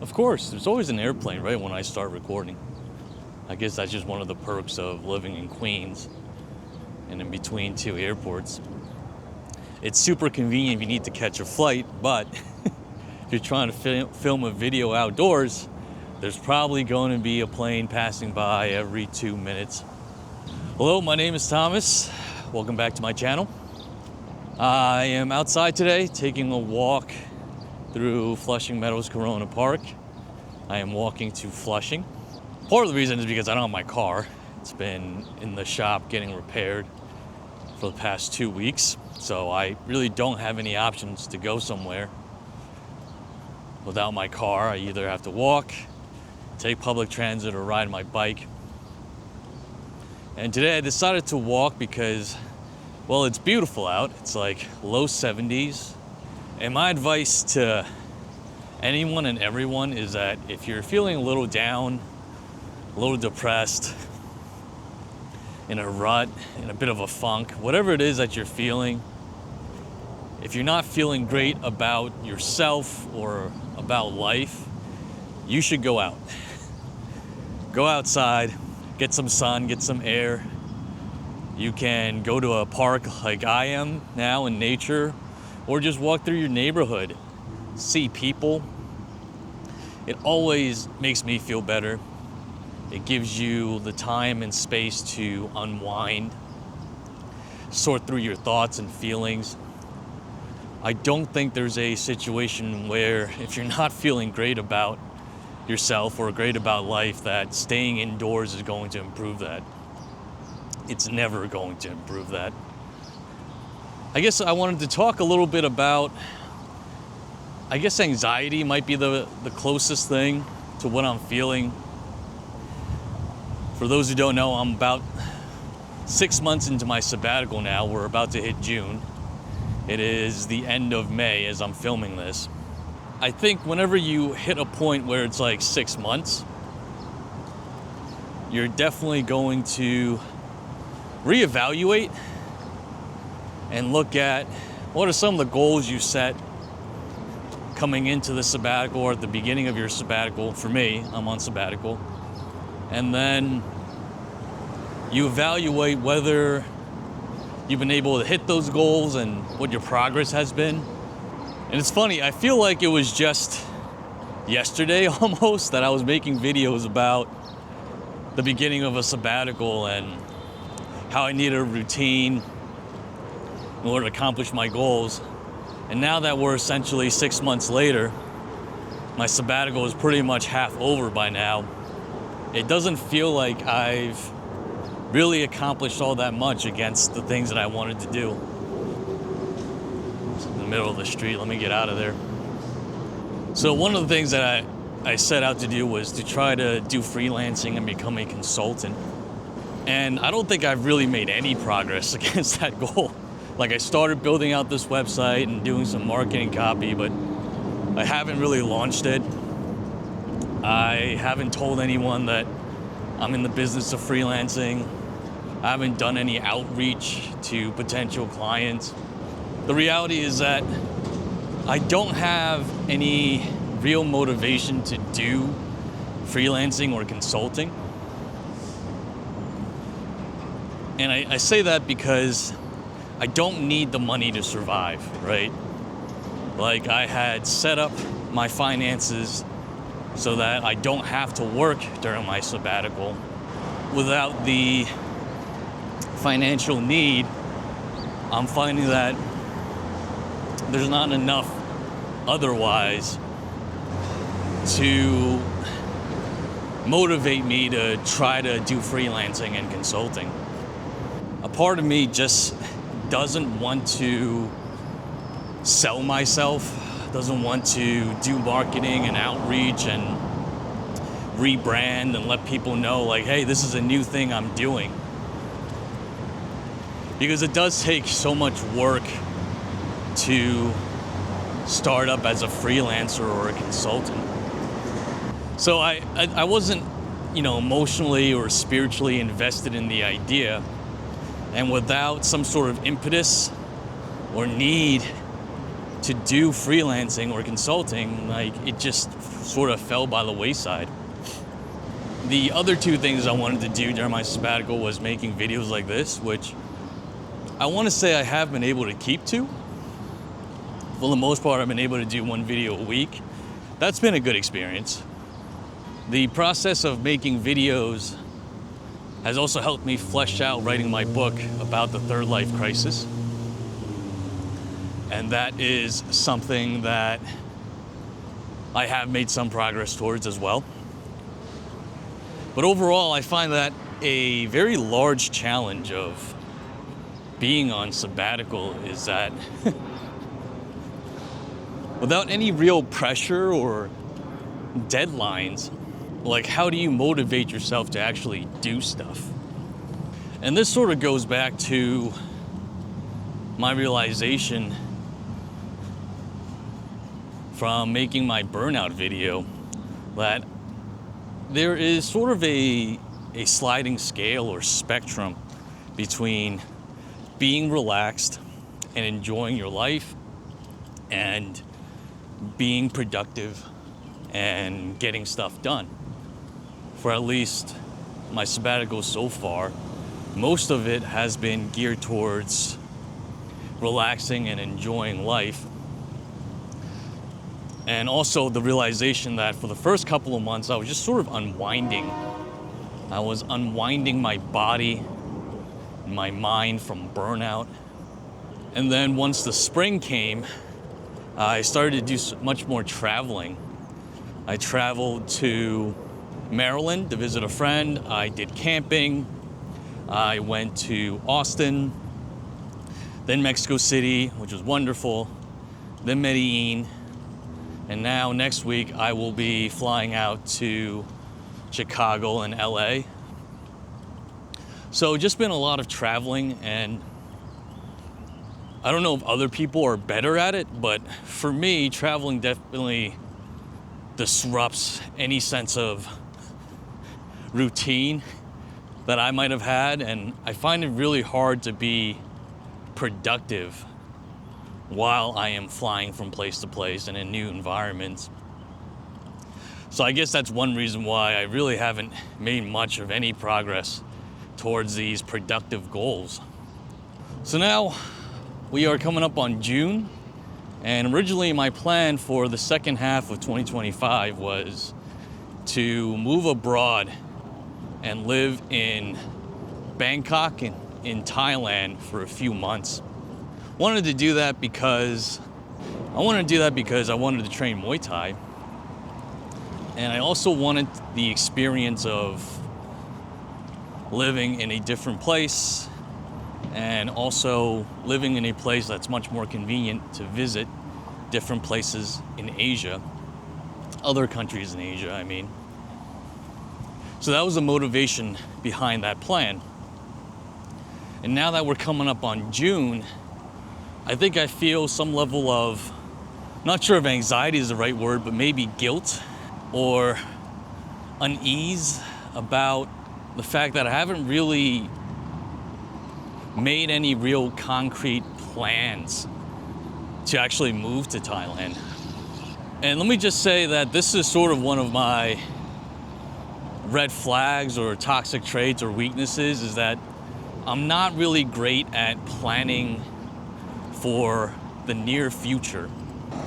Of course, there's always an airplane right when I start recording. I guess that's just one of the perks of living in Queens and in between two airports. It's super convenient if you need to catch a flight, but if you're trying to film a video outdoors, there's probably going to be a plane passing by every 2 minutes. Hello, my name is Thomas. Welcome back to my channel. I am outside today taking a walk through Flushing Meadows Corona Park. I am walking to Flushing. Part of the reason is because I don't have my car. It's been in the shop getting repaired for the past 2 weeks, so I really don't have any options to go somewhere without my car. I either have to walk, take public transit, or ride my bike. And today I decided to walk because, well, it's beautiful out. It's like low 70s. And my advice to anyone and everyone is that if you're feeling a little down, a little depressed, in a rut, in a bit of a funk, whatever it is that you're feeling, if you're not feeling great about yourself or about life, you should go out. Go outside, get some sun, get some air. You can go to a park like I am now in nature, or just walk through your neighborhood, see people. It always makes me feel better. It gives you the time and space to unwind, sort through your thoughts and feelings. I don't think there's a situation where if you're not feeling great about yourself or great about life, that staying indoors is going to improve that. It's never going to improve that. I guess I wanted to talk a little bit about, I guess anxiety might be the closest thing to what I'm feeling. For those who don't know, I'm about 6 months into my sabbatical now. We're about to hit June. It is the end of May as I'm filming this. I think whenever you hit a point where it's like 6 months, you're definitely going to reevaluate and look at what are some of the goals you set coming into the sabbatical or at the beginning of your sabbatical. For me, I'm on sabbatical. And then you evaluate whether you've been able to hit those goals and what your progress has been. And it's funny, I feel like it was just yesterday almost that I was making videos about the beginning of a sabbatical and how I needed a routine in order to accomplish my goals. And now that we're essentially 6 months later, my sabbatical is pretty much half over by now. It doesn't feel like I've really accomplished all that much against the things that I wanted to do. It's in the middle of the street, let me get out of there. So one of the things that I set out to do was to try to do freelancing and become a consultant. And I don't think I've really made any progress against that goal. Like, I started building out this website and doing some marketing copy, but I haven't really launched it. I haven't told anyone that I'm in the business of freelancing. I haven't done any outreach to potential clients. The reality is that I don't have any real motivation to do freelancing or consulting. And I say that because I don't need the money to survive, right? Like, I had set up my finances so that I don't have to work during my sabbatical. Without the financial need, I'm finding that there's not enough otherwise to motivate me to try to do freelancing and consulting. A part of me just doesn't want to sell myself, doesn't want to do marketing and outreach and rebrand and let people know, like, hey, this is a new thing I'm doing. Because it does take so much work to start up as a freelancer or a consultant. So I wasn't, emotionally or spiritually invested in the idea. And without some sort of impetus or need to do freelancing or consulting, like it just sort of fell by the wayside. The other two things I wanted to do during my sabbatical was making videos like this, which I want to say I have been able to keep to. For the most part, I've been able to do one video a week. That's been a good experience. The process of making videos has also helped me flesh out writing my book about the third life crisis. And that is something that I have made some progress towards as well. But overall, I find that a very large challenge of being on sabbatical is that without any real pressure or deadlines, like how do you motivate yourself to actually do stuff? And this sort of goes back to my realization from making my burnout video that there is sort of a sliding scale or spectrum between being relaxed and enjoying your life and being productive and getting stuff done. For at least my sabbatical so far, most of it has been geared towards relaxing and enjoying life. And also the realization that for the first couple of months, I was just sort of unwinding. I was unwinding my body, my mind from burnout. And then once the spring came, I started to do much more traveling. I traveled to Maryland to visit a friend. I did camping. I went to Austin, then Mexico City, which was wonderful, then Medellin. And now next week I will be flying out to Chicago and LA. So just been a lot of traveling, and I don't know if other people are better at it, but for me, traveling definitely disrupts any sense of routine that I might have had, and I find it really hard to be productive while I am flying from place to place and in new environments. So I guess that's one reason why I really haven't made much of any progress towards these productive goals. So now we are coming up on June, and originally my plan for the second half of 2025 was to move abroad and live in Bangkok and in Thailand for a few months. I wanted to do that because I wanted to train Muay Thai, and I also wanted the experience of living in a different place and also living in a place that's much more convenient to visit different places in Asia, other countries in Asia, I mean. So that was the motivation behind that plan. And now that we're coming up on June, I think I feel some level of, not sure if anxiety is the right word, but maybe guilt or unease about the fact that I haven't really made any real concrete plans to actually move to Thailand. And let me just say that this is sort of one of my red flags or toxic traits or weaknesses, is that I'm not really great at planning for the near future.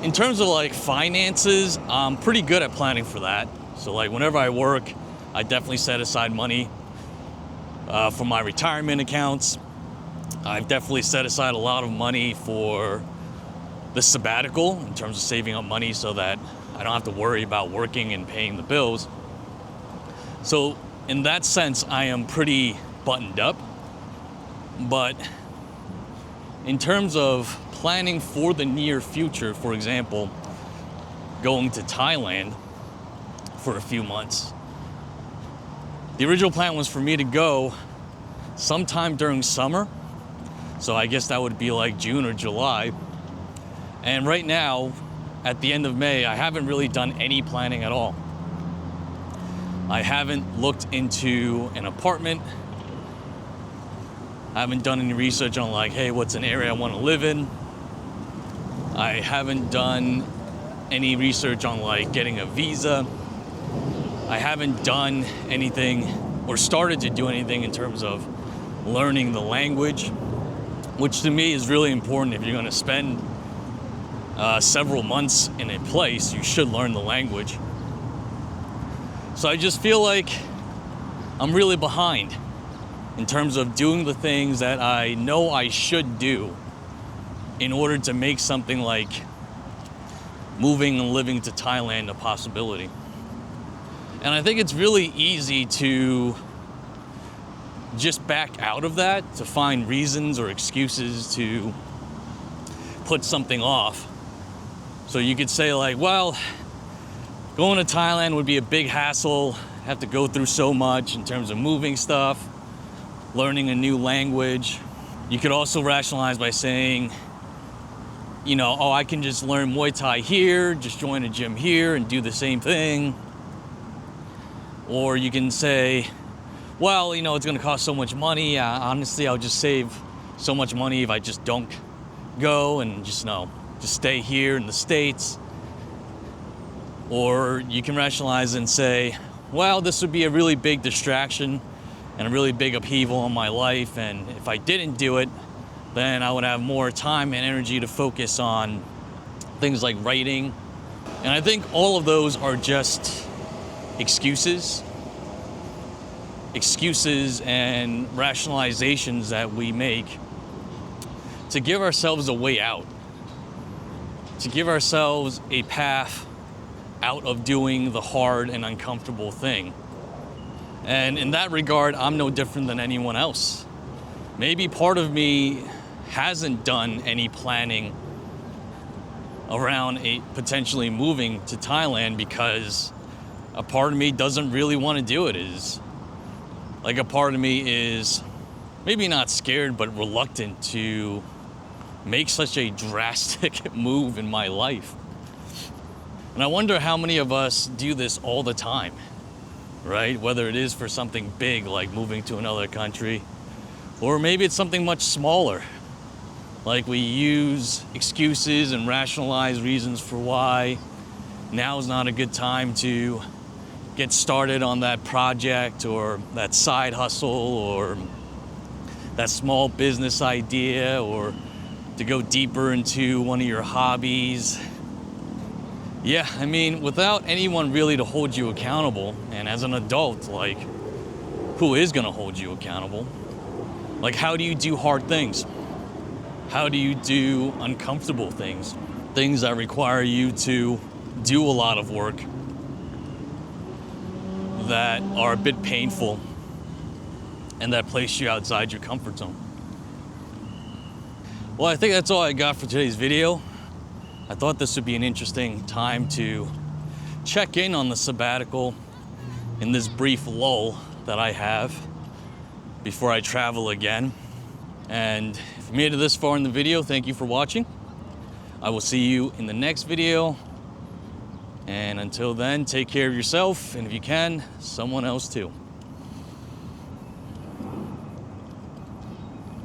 In terms of like finances, I'm pretty good at planning for that. So like whenever I work, I definitely set aside money for my retirement accounts. I've definitely set aside a lot of money for the sabbatical in terms of saving up money so that I don't have to worry about working and paying the bills. So in that sense, I am pretty buttoned up. But in terms of planning for the near future, for example, going to Thailand for a few months, the original plan was for me to go sometime during summer. So I guess that would be like June or July. And right now, at the end of May, I haven't really done any planning at all. I haven't looked into an apartment. I haven't done any research on like, hey, what's an area I want to live in? I haven't done any research on like getting a visa. I haven't done anything or started to do anything in terms of learning the language, which to me is really important. If you're going to spend several months in a place, you should learn the language. So I just feel like I'm really behind in terms of doing the things that I know I should do in order to make something like moving and living to Thailand a possibility. And I think it's really easy to just back out of that, to find reasons or excuses to put something off. So you could say like, well, going to Thailand would be a big hassle, have to go through so much in terms of moving stuff, learning a new language. You could also rationalize by saying, you know, oh, I can just learn Muay Thai here, just join a gym here and do the same thing. Or you can say, well, you know, it's going to cost so much money. Honestly, I'll just save so much money if I just don't go and just stay here in the States. Or you can rationalize and say, well, this would be a really big distraction and a really big upheaval in my life. And if I didn't do it, then I would have more time and energy to focus on things like writing. And I think all of those are just excuses and rationalizations that we make to give ourselves a way out, to give ourselves a path out of doing the hard and uncomfortable thing. And in that regard, I'm no different than anyone else. Maybe part of me hasn't done any planning around potentially moving to Thailand because a part of me doesn't really want to do it. Is like a part of me is maybe not scared, but reluctant to make such a drastic move in my life. And I wonder how many of us do this all the time, right? Whether it is for something big like moving to another country, or maybe it's something much smaller. Like we use excuses and rationalize reasons for why now is not a good time to get started on that project or that side hustle or that small business idea or to go deeper into one of your hobbies. Yeah, I mean, without anyone really to hold you accountable, and as an adult, like, who is gonna hold you accountable? Like, how do you do hard things? How do you do uncomfortable things? Things that require you to do a lot of work that are a bit painful and that place you outside your comfort zone. Well, I think that's all I got for today's video. I thought this would be an interesting time to check in on the sabbatical in this brief lull that I have before I travel again. And if you made it this far in the video, thank you for watching. I will see you in the next video. And until then, take care of yourself, and if you can, someone else too.